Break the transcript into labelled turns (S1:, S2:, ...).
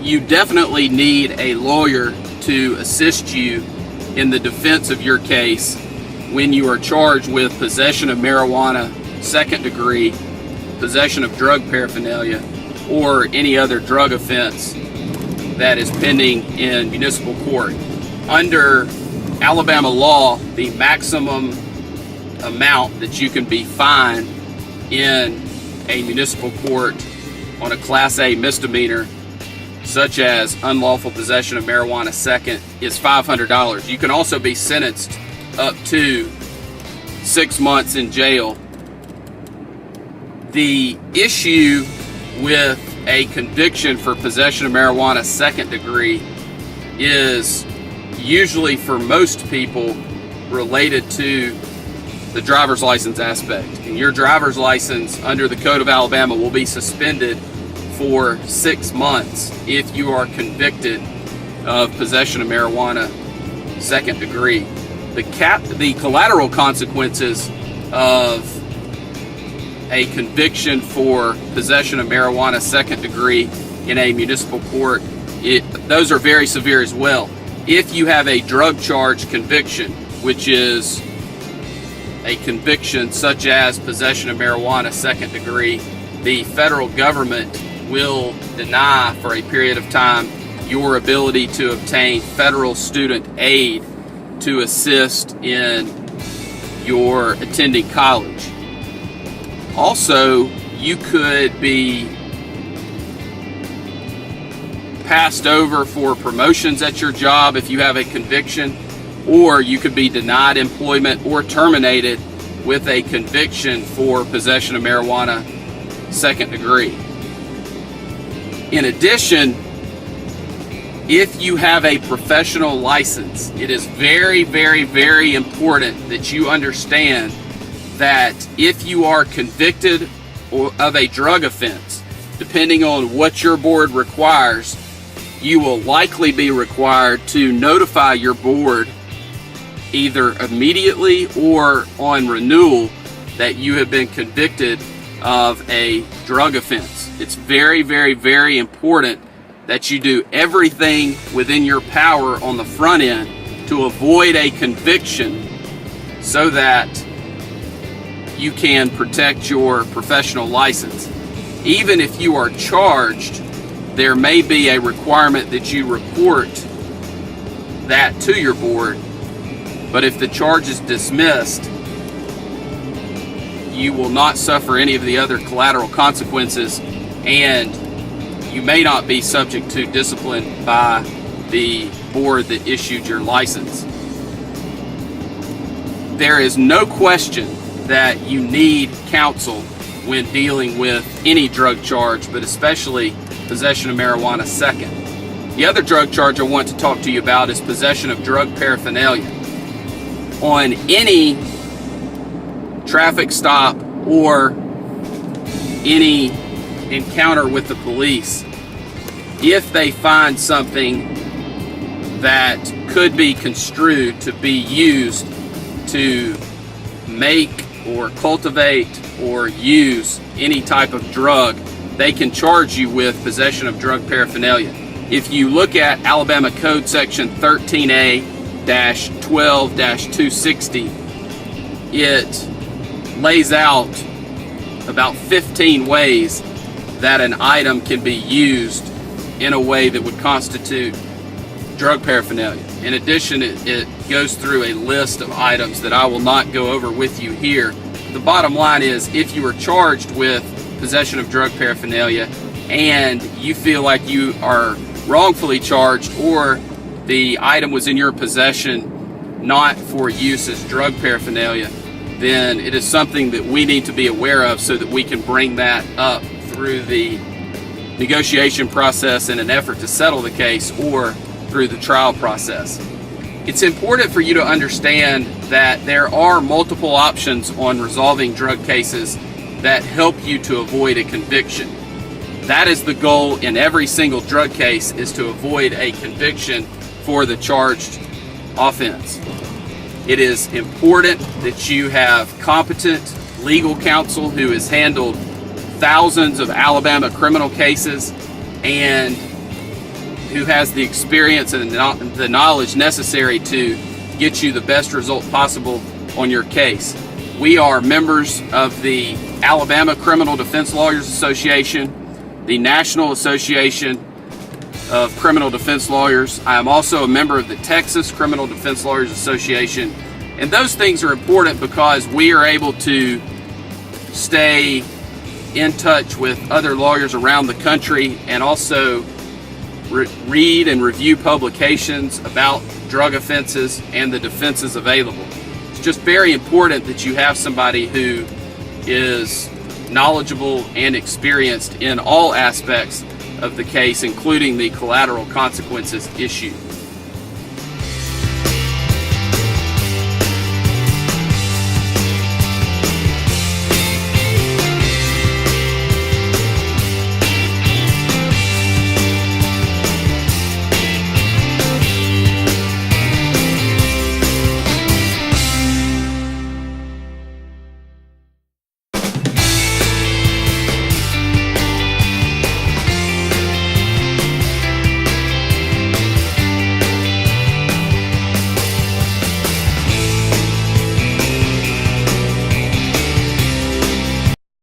S1: you definitely need a lawyer to assist you in the defense of your case when you are charged with possession of marijuana, second degree, possession of drug paraphernalia, or any other drug offense that is pending in municipal court. Under Alabama law, the maximum amount that you can be fined in a municipal court on a Class A misdemeanor, such as unlawful possession of marijuana second, is $500. You can also be sentenced up to 6 months in jail. The issue with a conviction for possession of marijuana second degree is usually, for most people, related to the driver's license aspect. And your driver's license under the Code of Alabama will be suspended for 6 months if you are convicted of possession of marijuana second degree. The collateral consequences of a conviction for possession of marijuana second degree in a municipal court, those are very severe as well. If you have a drug charge conviction, which is a conviction such as possession of marijuana second degree, the federal government will deny for a period of time your ability to obtain federal student aid to assist in your attending college. Also, you could be passed over for promotions at your job if you have a conviction, or you could be denied employment or terminated with a conviction for possession of marijuana second degree. In addition, if you have a professional license, it is very, very, very important that you understand that if you are convicted of a drug offense, depending on what your board requires, you will likely be required to notify your board either immediately or on renewal that you have been convicted of a drug offense. It's very, very, very important that you do everything within your power on the front end to avoid a conviction so that you can protect your professional license. Even if you are charged, there may be a requirement that you report that to your board, but if the charge is dismissed, you will not suffer any of the other collateral consequences, and you may not be subject to discipline by the board that issued your license. There is no question that you need counsel when dealing with any drug charge, but especially possession of marijuana second. The other drug charge I want to talk to you about is possession of drug paraphernalia. On any traffic stop or any encounter with the police, if they find something that could be construed to be used to make or cultivate or use any type of drug, they can charge you with possession of drug paraphernalia. If you look at Alabama Code Section 13A-12-260, it lays out about 15 ways that an item can be used in a way that would constitute drug paraphernalia. In addition, it goes through a list of items that I will not go over with you here. The bottom line is, if you are charged with possession of drug paraphernalia and you feel like you are wrongfully charged, or the item was in your possession not for use as drug paraphernalia, then it is something that we need to be aware of so that we can bring that up through the negotiation process in an effort to settle the case, or through the trial process. It's important for you to understand that there are multiple options on resolving drug cases that help you to avoid a conviction. That is the goal in every single drug case, is to avoid a conviction for the charged offense. It is important that you have competent legal counsel who has handled thousands of Alabama criminal cases and who has the experience and the knowledge necessary to get you the best result possible on your case. We are members of the Alabama Criminal Defense Lawyers Association, the National Association of Criminal Defense Lawyers. I am also a member of the Texas Criminal Defense Lawyers Association. And those things are important because we are able to stay in touch with other lawyers around the country and also read and review publications about drug offenses and the defenses available. It's just very important that you have somebody who is knowledgeable and experienced in all aspects of the case, including the collateral consequences issue.